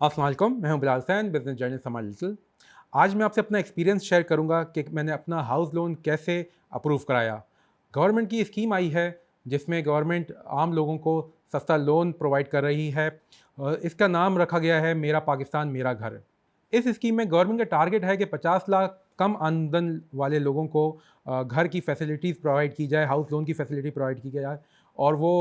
अस्सलाम वालेकुम, मैं हूं बिलाल हुसैन, बिज़नेस जर्नलिस्ट समा डिजिटल। आज मैं आपसे अपना एक्सपीरियंस शेयर करूंगा कि मैंने अपना हाउस लोन कैसे अप्रूव कराया। गवर्नमेंट की स्कीम आई है जिसमें गवर्नमेंट आम लोगों को सस्ता लोन प्रोवाइड कर रही है। इसका नाम रखा गया है मेरा पाकिस्तान मेरा घर। इस स्कीम में गवर्नमेंट का टारगेट है कि 50 लाख कम आमदन वाले लोगों को घर की फैसिलिटीज़ प्रोवाइड की जाए, हाउस लोन की फैसिलिटी प्रोवाइड की जाए और वो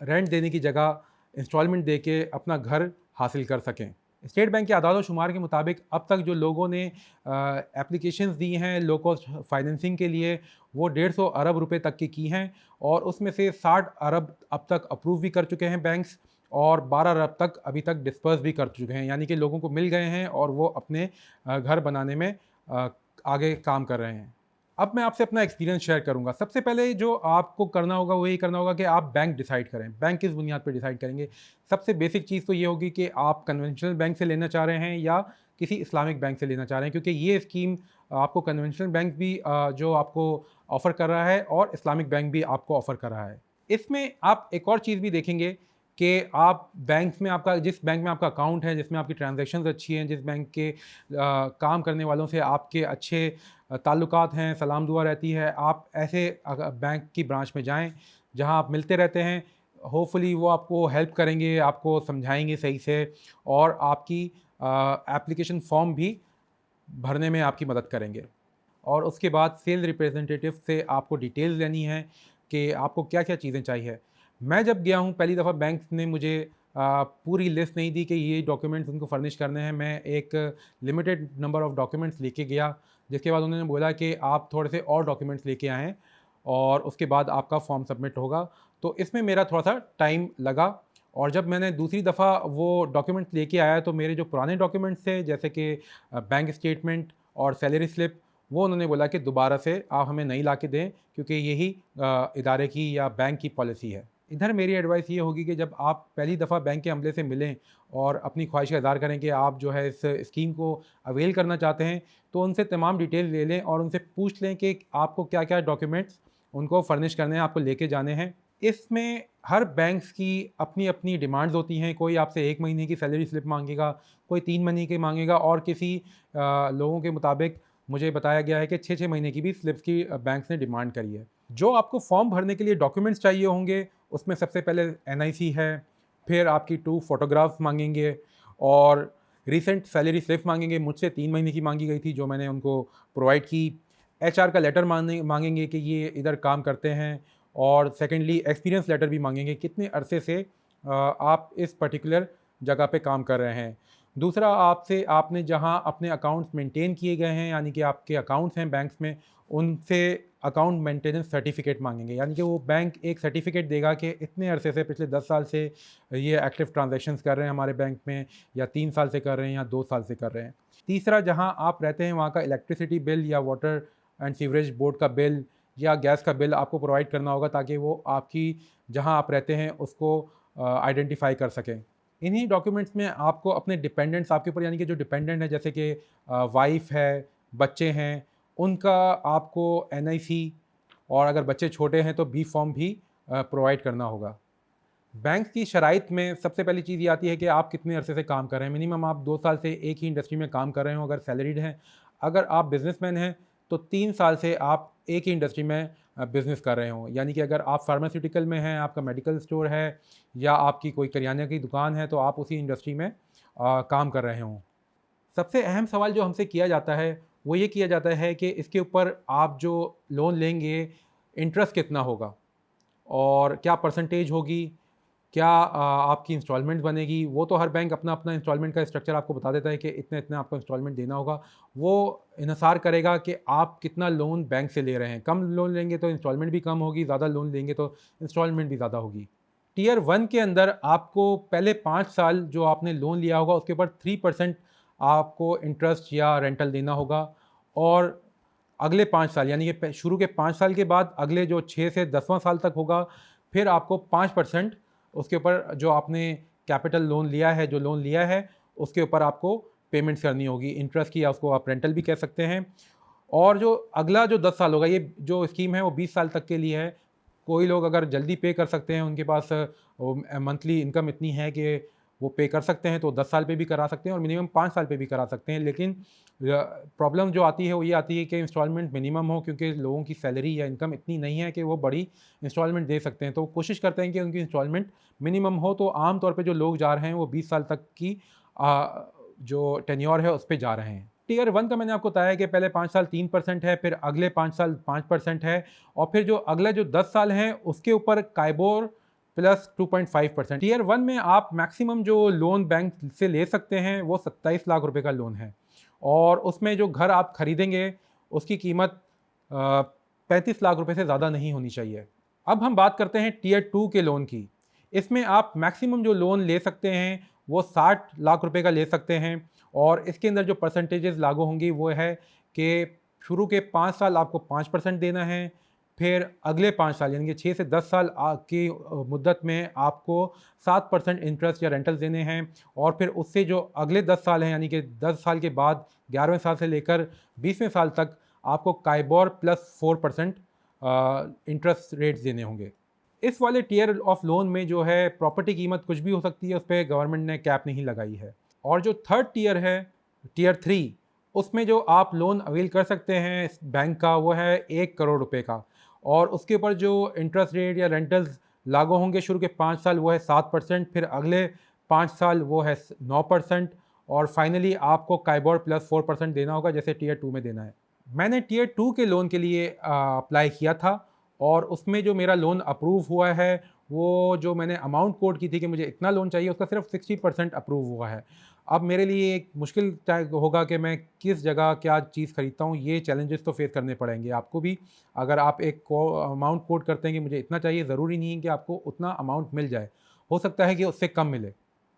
रेंट देने की जगह इंस्टॉलमेंट दे के अपना घर हासिल कर सकें। स्टेट बैंक के आदाद व शुमार के मुताबिक अब तक जो लोगों ने एप्लीकेशंस दी हैं लो कॉस्ट फाइनेंसिंग के लिए, वो 150 अरब रुपए तक की हैं और उसमें से 60 अरब अब तक अप्रूव भी कर चुके हैं बैंक्स और 12 अरब तक अभी तक डिस्पर्स भी कर चुके हैं, यानी कि लोगों को मिल गए हैं और वो अपने घर बनाने में आगे काम कर रहे हैं। अब मैं आपसे अपना एक्सपीरियंस शेयर करूंगा। सबसे पहले जो आपको करना होगा वो यही करना होगा कि आप बैंक डिसाइड करें। बैंक किस बुनियाद पर डिसाइड करेंगे? सबसे बेसिक चीज़ तो ये होगी कि आप कन्वेंशनल बैंक से लेना चाह रहे हैं या किसी इस्लामिक बैंक से लेना चाह रहे हैं, क्योंकि ये स्कीम आपको कन्वेंशनल बैंक भी जो आपको ऑफ़र कर रहा है और इस्लामिक बैंक भी आपको ऑफ़र कर रहा है। इसमें आप एक और चीज़ भी देखेंगे कि आप बैंक में आपका जिस बैंक में आपका अकाउंट है, जिसमें आपकी ट्रांजैक्शंस अच्छी हैं, जिस बैंक के काम करने वालों से आपके अच्छे ताल्लुकात हैं, सलाम दुआ रहती है, आप ऐसे बैंक की ब्रांच में जाएँ जहाँ आप मिलते रहते हैं। होपफुली वो आपको हेल्प करेंगे, आपको समझाएँगे सही से और आपकी एप्लीकेशन फॉर्म भी भरने में आपकी मदद करेंगे। और उसके बाद सेल्स रिप्रेजेंटेटिव से आपको डिटेल्स लेनी है कि आपको क्या-क्या चीज़ें चाहिए। मैं जब गया हूँ पहली दफ़ा, बैंक ने मुझे पूरी लिस्ट नहीं दी कि ये डॉक्यूमेंट्स उनको फर्निश करने हैं। मैं एक लिमिटेड नंबर ऑफ़ डॉक्यूमेंट्स लेके गया, जिसके बाद उन्होंने बोला कि आप थोड़े से और डॉक्यूमेंट्स लेके आएँ और उसके बाद आपका फॉर्म सबमिट होगा। तो इसमें मेरा थोड़ा-सा टाइम लगा और जब मैंने दूसरी दफ़ा वो डॉक्यूमेंट्स लेके आया तो मेरे जो पुराने डॉक्यूमेंट्स थे, जैसे कि बैंक स्टेटमेंट और सैलरी स्लिप, वो उन्होंने बोला कि दोबारा से आप हमें नई ला के दें, क्योंकि यही इदारे की या बैंक की पॉलिसी है। इधर मेरी एडवाइस ये होगी कि जब आप पहली दफ़ा बैंक के अमले से मिलें और अपनी ख्वाहिश का इज़हार करें कि आप जो है इस स्कीम को अवेल करना चाहते हैं, तो उनसे तमाम डिटेल ले लें और उनसे पूछ लें कि आपको क्या-क्या डॉक्यूमेंट्स उनको फर्निश करने हैं, आपको लेके जाने हैं। इसमें हर बैंक्स की अपनी-अपनी डिमांड्स होती हैं। कोई आपसे 1 महीने की सैलरी स्लिप माँगेगा, कोई 3 महीने की माँगेगा और किसी लोगों के मुताबिक मुझे बताया गया है कि 6-6 महीने की भी स्लिप्स की बैंक्स ने डिमांड करी है। जो आपको फॉर्म भरने के लिए डॉक्यूमेंट्स चाहिए होंगे, उसमें सबसे पहले एनआईसी है, फिर आपकी 2 फ़ोटोग्राफ्स माँगेंगे और रीसेंट सैलरी स्लिप माँगेंगे। मुझसे 3 महीने की माँगी गई थी, जो मैंने उनको प्रोवाइड की। एचआर का लेटर माँगेंगे कि ये इधर काम करते हैं और सेकेंडली एक्सपीरियंस लेटर भी माँगेंगे, कितने अरसे से आप इस पर्टिकुलर जगह पे काम कर रहे हैं। दूसरा, आपसे आपने जहाँ अपने अकाउंट्स मेंटेन किए गए हैं, यानी कि आपके अकाउंट्स हैं बैंक्स में, उनसे अकाउंट मेंटेनेंस सर्टिफिकेट माँगेंगे, यानी कि वो बैंक एक सर्टिफिकेट देगा कि इतने अरसे से, पिछले 10 साल से ये एक्टिव ट्रांजैक्शंस कर रहे हैं हमारे बैंक में, या 3 साल से कर रहे हैं या 2 साल से कर रहे हैं। तीसरा, जहाँ आप रहते हैं वहाँ का इलेक्ट्रिसिटी बिल या वाटर एंड सीवरेज बोर्ड का बिल या गैस का बिल आपको प्रोवाइड करना होगा, ताकि वो आपकी जहाँ आप रहते हैं उसको आइडेंटिफ़ाई कर सकें। इन्हीं डॉक्यूमेंट्स में आपको अपने डिपेंडेंट्स आपके ऊपर, यानी कि जो डिपेंडेंट है, जैसे कि वाइफ़ है, बच्चे हैं, उनका आपको एनआईसी और अगर बच्चे छोटे हैं तो बी फॉर्म भी प्रोवाइड करना होगा। बैंक की शराइत में सबसे पहली चीज़ ये आती है कि आप कितने अरसे से काम कर रहे हैं। मिनिमम आप 2 साल से एक ही इंडस्ट्री में काम कर रहे हो अगर सैलरीड हैं। अगर आप बिज़नेसमैन हैं तो 3 साल से आप एक ही इंडस्ट्री में बिज़नेस कर रहे हों। यानी कि अगर आप फार्मास्यूटिकल में हैं, आपका मेडिकल स्टोर है या आपकी कोई करियाने की दुकान है, तो आप उसी इंडस्ट्री में काम कर रहे हों। सबसे अहम सवाल जो हमसे किया जाता है, वो ये किया जाता है कि इसके ऊपर आप जो लोन लेंगे, इंटरेस्ट कितना होगा और क्या परसेंटेज होगी, क्या आपकी इंस्टॉलमेंट बनेगी। वो तो हर बैंक अपना-अपना इंस्टॉलमेंट का स्ट्रक्चर आपको बता देता है कि इतना-इतना आपको इंस्टॉलमेंट देना होगा। वो इन्हिसार करेगा कि आप कितना लोन बैंक से ले रहे हैं। कम लोन लेंगे तो इंस्टॉलमेंट भी कम होगी, ज़्यादा लोन लेंगे तो इंस्टॉलमेंट भी ज़्यादा होगी। टियर 1 के अंदर आपको पहले 5 साल जो आपने लोन लिया होगा उसके ऊपर 3% आपको इंटरेस्ट या रेंटल देना होगा और अगले 5 साल, यानी कि शुरू के 5 साल के बाद अगले जो 6 से 10वां साल तक होगा, फिर आपको 5% उसके ऊपर जो आपने कैपिटल लोन लिया है, जो लोन लिया है, उसके ऊपर आपको पेमेंट्स करनी होगी। इंटरेस्ट की, या उसको आप रेंटल भी कह सकते हैं। और जो अगला जो 10 साल होगा, ये जो स्कीम है वो 20 साल तक के लिए है। कोई लोग अगर जल्दी पे कर सकते हैं, उनके पास मंथली इनकम इतनी है कि वो पे कर सकते हैं, तो 10 साल पे भी करा सकते हैं और मिनिमम 5 साल पे भी करा सकते हैं। लेकिन प्रॉब्लम जो आती है वो ये आती है कि इंस्टॉलमेंट मिनिमम हो, क्योंकि लोगों की सैलरी या इनकम इतनी नहीं है कि वो बड़ी इंस्टॉलमेंट दे सकते हैं। तो कोशिश करते हैं कि उनकी इंस्टॉलमेंट मिनिमम हो। तो आम तौर पे जो लोग जा रहे हैं वो 20 साल तक की जो टेन्योर है उस पे जा रहे हैं। टियर 1 का मैंने आपको बताया कि पहले 5 साल 3% है, फिर अगले 5 साल 5% है, और फिर जो अगला जो 10 साल हैं उसके ऊपर काइबोर प्लस 2.5%। टियर 1 में आप मैक्सिमम जो लोन बैंक से ले सकते हैं वो 27 लाख रुपए का लोन है, और उसमें जो घर आप खरीदेंगे उसकी कीमत 35 लाख रुपए से ज़्यादा नहीं होनी चाहिए। अब हम बात करते हैं टियर 2 के लोन की। इसमें आप मैक्सिमम जो लोन ले सकते हैं वो 60 लाख रुपए का ले सकते हैं, और इसके अंदर जो परसेंटेजेस लागू होंगी वो है कि शुरू के 5 साल आपको 5% देना है, फिर अगले 5 साल यानी कि 6 से 10 साल की मुद्दत में आपको 7% इंटरेस्ट या रेंटल देने हैं, और फिर उससे जो अगले 10 साल हैं यानी कि 10 साल के बाद 11वें साल से लेकर 20वें साल तक आपको काइबोर प्लस 4% इंटरेस्ट रेट्स देने होंगे। इस वाले टियर ऑफ लोन में जो है प्रॉपर्टी कीमत कुछ भी हो सकती है, उस पर गवर्नमेंट ने कैप नहीं लगाई है। और जो थर्ड टियर है, टियर 3, उसमें जो आप लोन अवेल कर सकते हैं इस बैंक का वो है 1 करोड़ रुपए का, और उसके ऊपर जो इंटरेस्ट रेट या रेंटल्स लागू होंगे शुरू के 5 साल वो है 7%, फिर अगले 5 साल वो है 9%, और फाइनली आपको काइबोर प्लस 4% देना होगा जैसे टियर 2 में देना है। मैंने टियर 2 के लोन के लिए अप्लाई किया था, और उसमें जो मेरा लोन अप्रूव हुआ है वो जो मैंने अमाउंट कोट की थी कि मुझे इतना लोन चाहिए उसका सिर्फ 60% अप्रूव हुआ है। अब मेरे लिए एक मुश्किल तय होगा कि मैं किस जगह क्या चीज़ खरीदता हूँ, ये चैलेंजेस तो फेस करने पड़ेंगे आपको भी। अगर आप एक अमाउंट कोट करते हैं कि मुझे इतना चाहिए, ज़रूरी नहीं है कि आपको उतना अमाउंट मिल जाए, हो सकता है कि उससे कम मिले।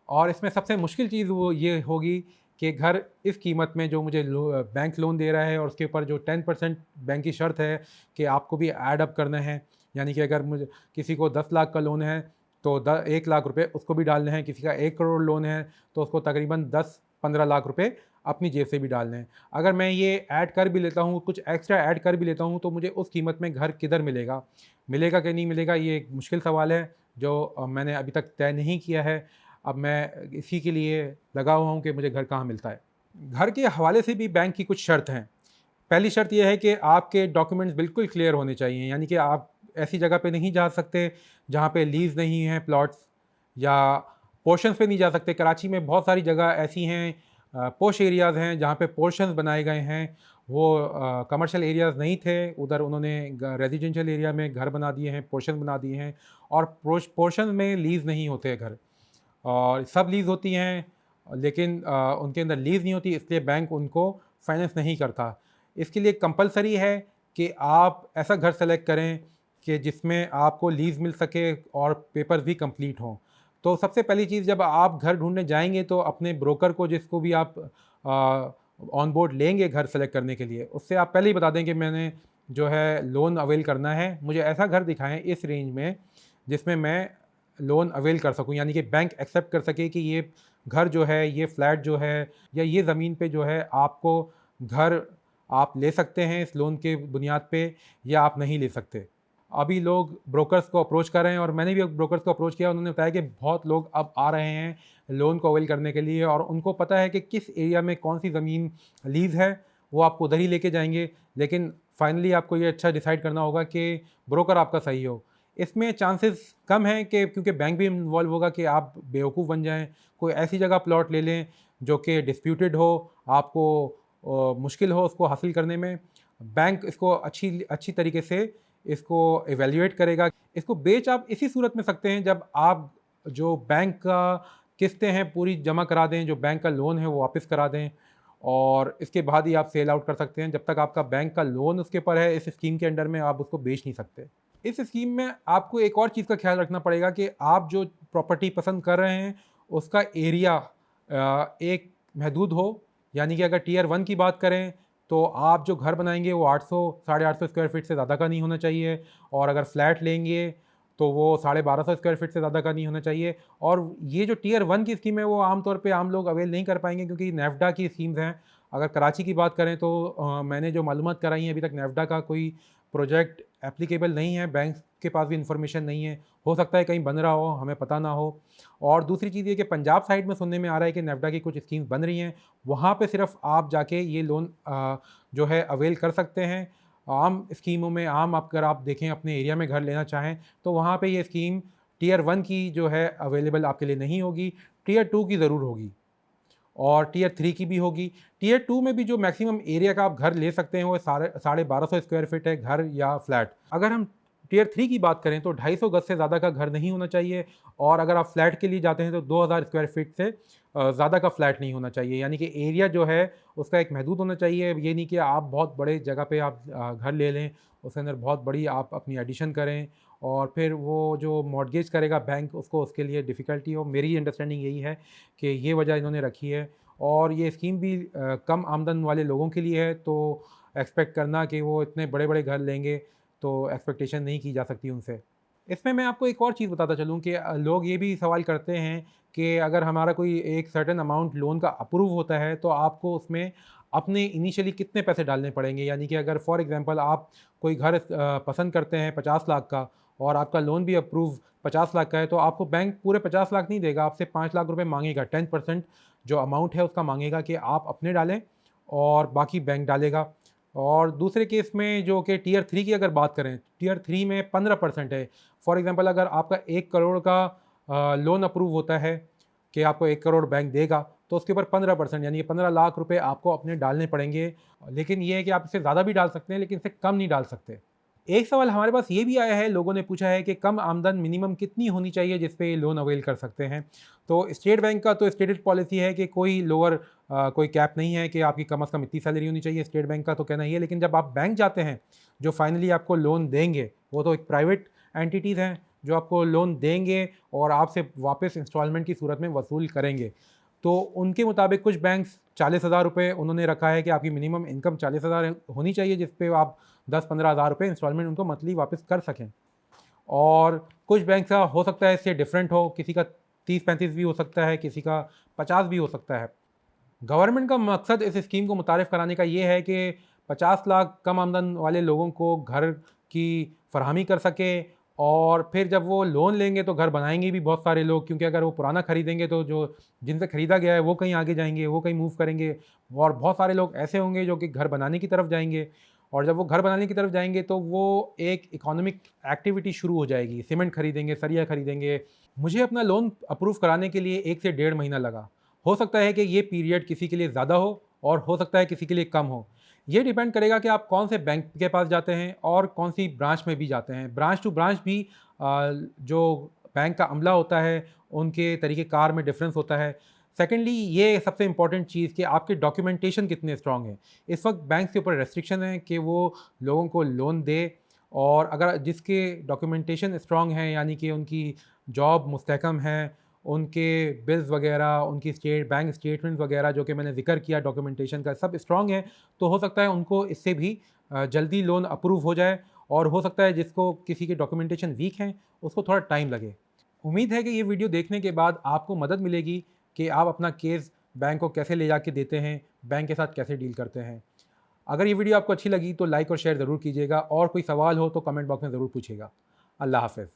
और इसमें सबसे मुश्किल चीज़ वो ये होगी कि घर इस कीमत में जो मुझे बैंक लोन दे रहा है, और उसके ऊपर जो 10% बैंक की शर्त है कि आपको भी ऐड अप करना है, यानी कि अगर मुझे किसी को 10 लाख का लोन है तो 1 लाख रुपए उसको भी डालने हैं, किसी का 1 करोड़ लोन है तो उसको तकरीबन 10-15 लाख रुपए अपनी जेब से भी डालने हैं। अगर मैं ये ऐड कर भी लेता हूँ, कुछ एक्स्ट्रा ऐड कर भी लेता हूँ, तो मुझे उस कीमत में घर किधर मिलेगा, मिलेगा कि नहीं मिलेगा, ये एक मुश्किल सवाल है जो मैंने अभी तक तय नहीं किया है। अब मैं इसी के लिए लगा हुआ हूँ कि मुझे घर कहाँ मिलता है। घर के हवाले से भी बैंक की कुछ शर्त हैं। पहली शर्त यह है कि आपके डॉक्यूमेंट्स बिल्कुल क्लियर होने चाहिए, यानी कि आप ऐसी जगह पे नहीं जा सकते जहाँ पे लीज़ नहीं है प्लॉट्स, या पोर्शंस पे नहीं जा सकते। कराची में बहुत सारी जगह ऐसी हैं, पोश एरियाज़ हैं जहाँ पे पोर्शंस बनाए गए हैं, वो कमर्शियल एरियाज़ नहीं थे, उधर उन्होंने रेजिडेंशियल एरिया में घर बना दिए हैं, पोर्शन बना दिए हैं, और पोर्शन में लीज़ नहीं होते घर, और सब लीज़ होती हैं लेकिन उनके अंदर लीज़ नहीं होती, इसलिए बैंक उनको फाइनेंस नहीं करता। इसके लिए कंपलसरी है कि आप ऐसा घर सेलेक्ट करें कि जिसमें आपको लीज़ मिल सके और पेपर्स भी कंप्लीट हों। तो सबसे पहली चीज़, जब आप घर ढूंढने जाएंगे तो अपने ब्रोकर को, जिसको भी आप ऑन बोर्ड लेंगे घर सेलेक्ट करने के लिए, उससे आप पहले ही बता दें कि मैंने जो है लोन अवेल करना है, मुझे ऐसा घर दिखाएं इस रेंज में जिसमें मैं लोन अवेल कर सकूं, यानी कि बैंक एक्सेप्ट कर सके कि ये घर जो है, ये फ्लैट जो है, या ये ज़मीन पे जो है आपको घर आप ले सकते हैं इस लोन के बुनियाद पे, या आप नहीं ले सकते। अभी लोग ब्रोकर्स को अप्रोच कर रहे हैं, और मैंने भी ब्रोकर्स को अप्रोच किया, उन्होंने बताया कि बहुत लोग अब आ रहे हैं लोन को अवेल करने के लिए, और उनको पता है कि किस एरिया में कौन सी ज़मीन लीज़ है, वो आपको उधर ही लेके जाएंगे। लेकिन फाइनली आपको ये अच्छा डिसाइड करना होगा कि ब्रोकर आपका सही हो। इसमें चांसेस कम हैं कि, क्योंकि बैंक भी इन्वॉल्व होगा, कि आप बेवकूफ़ बन जाएं, कोई ऐसी जगह प्लॉट ले लें जो कि डिस्प्यूटेड हो, आपको मुश्किल हो उसको हासिल करने में। बैंक इसको अच्छी तरीके से इसको एवेल्युएट करेगा। इसको बेच आप इसी सूरत में सकते हैं जब आप जो बैंक का किस्तें हैं पूरी जमा करा दें, जो बैंक का लोन है वो वापस करा दें, और इसके बाद ही आप सेल आउट कर सकते हैं। जब तक आपका बैंक का लोन उसके ऊपर है इस स्कीम के अंडर में, आप उसको बेच नहीं सकते। इस स्कीम में आपको एक और चीज़ का ख्याल रखना पड़ेगा कि आप जो प्रॉपर्टी पसंद कर रहे हैं उसका एरिया एक महदूद हो, यानी कि अगर टियर 1 की बात करें तो आप जो घर बनाएंगे वो 800 साढ़े 800 स्क्वायर फीट से ज़्यादा का नहीं होना चाहिए, और अगर फ्लैट लेंगे तो वो 1250 स्क्वायर फीट से ज़्यादा का नहीं होना चाहिए। और ये जो टियर 1 की स्कीम है वो आमतौर पे आम लोग अवेल नहीं कर पाएंगे, क्योंकि नेफ्डा की स्कीम्स हैं। अगर कराची की बात करें तो मैंने जो मालूमात कराई हैं, अभी तक नेफ्डा का कोई प्रोजेक्ट एप्लीकेबल नहीं है, बैंक के पास भी इंफॉर्मेशन नहीं है, हो सकता है कहीं बन रहा हो, हमें पता ना हो। और दूसरी चीज़ ये कि पंजाब साइड में सुनने में आ रहा है कि नेफ्डा की कुछ स्कीम्स बन रही हैं, वहाँ पे सिर्फ आप जाके ये लोन जो है अवेल कर सकते हैं। आम स्कीमों में अगर आप देखें अपने एरिया में घर लेना चाहें तो वहाँ पे ये स्कीम टियर 1 की जो है अवेलेबल आपके लिए नहीं होगी, टियर 2 की ज़रूर होगी और टियर 3 की भी होगी। टियर 2 में भी जो मैक्सिमम एरिया का आप घर ले सकते हैं वो 1250 स्क्वायर फीट है, घर या फ्लैट। अगर हम टियर 3 की बात करें तो 250 गज से ज़्यादा का घर नहीं होना चाहिए और अगर आप फ्लैट के लिए जाते हैं तो 2000 स्क्वायर फीट से ज़्यादा का फ्लैट नहीं होना चाहिए। यानी कि एरिया जो है उसका एक महदूद होना चाहिए। ये नहीं कि आप बहुत बड़े जगह पे आप घर ले लें, उसके अंदर बहुत बड़ी आप अपनी एडिशन करें और फिर वो जो मॉर्टगेज करेगा बैंक उसको उसके लिए डिफ़िकल्टी हो। मेरी अंडरस्टैंडिंग यही है कि ये वजह इन्होंने रखी है और ये स्कीम भी कम आमदन वाले लोगों के लिए है, तो एक्सपेक्ट करना कि वो इतने बड़े-बड़े घर लेंगे तो एक्सपेक्टेशन नहीं की जा सकती उनसे। इसमें मैं आपको एक और चीज़ बताता चलूँ कि लोग ये भी सवाल करते हैं कि अगर हमारा कोई एक सर्टेन अमाउंट लोन का अप्रूव होता है तो आपको उसमें अपने इनिशियली कितने पैसे डालने पड़ेंगे। यानी कि अगर फॉर एग्ज़ाम्पल आप कोई घर पसंद करते हैं 50 लाख का और आपका लोन भी अप्रूव 50 लाख का है तो आपको बैंक पूरे 50 लाख नहीं देगा, आपसे 5 लाख रुपए माँगेगा। 10% जो अमाउंट है उसका माँगेगा कि आप अपने डालें और बाकी बैंक डालेगा। और दूसरे केस में जो कि टियर 3 की अगर बात करें, टियर 3 में 15% है। फॉर एग्ज़ाम्पल अगर आपका 1 करोड़ का लोन अप्रूव होता है कि आपको 1 करोड़ बैंक देगा, तो उसके ऊपर 15% यानी कि 15 लाख रुपए आपको अपने डालने पड़ेंगे। लेकिन ये है कि आप इससे ज़्यादा भी डाल सकते हैं, लेकिन इससे कम नहीं डाल सकते। एक सवाल हमारे पास ये भी आया है, लोगों ने पूछा है कि कम आमदन मिनिमम कितनी होनी चाहिए जिस पे ये लोन अवेल कर सकते हैं। तो स्टेट बैंक का तो स्टेटेड पॉलिसी है कि कोई लोअर कोई कैप नहीं है कि आपकी कम से कम इतनी सैलरी होनी चाहिए। स्टेट बैंक का तो कहना ही है, लेकिन जब आप बैंक जाते हैं, जो फाइनली आपको लोन देंगे वो तो एक प्राइवेट एंटिटीज़ हैं जो आपको लोन देंगे और आपसे वापस इंस्टॉलमेंट की सूरत में वसूल करेंगे। तो उनके मुताबिक कुछ बैंक्स 40,000 रुपये उन्होंने रखा है कि आपकी मिनिमम इनकम 40,000 होनी चाहिए जिस पे आप 10-15 हज़ार रुपये इंस्टॉलमेंट उनको मंथली वापस कर सकें। और कुछ बैंक का हो सकता है इससे डिफरेंट हो, किसी का 30-35 भी हो सकता है, किसी का 50 भी हो सकता है। गवर्नमेंट का मकसद इस स्कीम को मुतारिफ कराने का ये है कि 50 लाख कम आमदन वाले लोगों को घर की फरहमी कर सके और फिर जब वो लोन लेंगे तो घर बनाएंगे भी बहुत सारे लोग, क्योंकि अगर वो पुराना खरीदेंगे तो जो जिनसे ख़रीदा गया है वो कहीं आगे जाएंगे, वो कहीं मूव करेंगे और बहुत सारे लोग ऐसे होंगे जो कि घर बनाने की तरफ जाएंगे और जब वो घर बनाने की तरफ जाएंगे तो वो एक इकोनॉमिक एक्टिविटी शुरू हो जाएगी। सीमेंट खरीदेंगे, सरिया खरीदेंगे। मुझे अपना लोन अप्रूव कराने के लिए 1 से 1.5 महीना लगा। हो सकता है कि ये पीरियड किसी के लिए ज़्यादा हो और हो सकता है किसी के लिए कम हो। ये डिपेंड करेगा कि आप कौन से बैंक के पास जाते हैं और कौन सी ब्रांच में भी जाते हैं। ब्रांच टू ब्रांच भी जो बैंक का अमला होता है उनके तरीक़ेकार में डिफरेंस होता है। सेकेंडली ये सबसे इंपॉर्टेंट चीज़ कि आपके डॉक्यूमेंटेशन कितने स्ट्रॉन्ग हैं। इस वक्त बैंक के ऊपर रेस्ट्रिक्शन है कि वो लोगों को लोन दे और अगर जिसके डॉक्यूमेंटेशन स्ट्रॉन्ग हैं यानी कि उनकी जॉब मुस्तहकम है, उनके बिल्स वगैरह, उनकी बैंक स्टेटमेंट वगैरह जो कि मैंने ज़िक्र किया डॉक्यूमेंटेशन का, सब स्ट्रॉन्ग है, तो हो सकता है उनको इससे भी जल्दी लोन अप्रूव हो जाए और हो सकता है जिसको किसी के डॉक्यूमेंटेशन वीक हैं उसको थोड़ा टाइम लगे। उम्मीद है कि ये वीडियो देखने के बाद आपको मदद मिलेगी कि आप अपना केस बैंक को कैसे ले जाके देते हैं, बैंक के साथ कैसे डील करते हैं। अगर ये वीडियो आपको अच्छी लगी तो लाइक और शेयर ज़रूर कीजिएगा और कोई सवाल हो तो कमेंट बॉक्स में ज़रूर पूछिएगा। अल्लाह हाफ़िज़।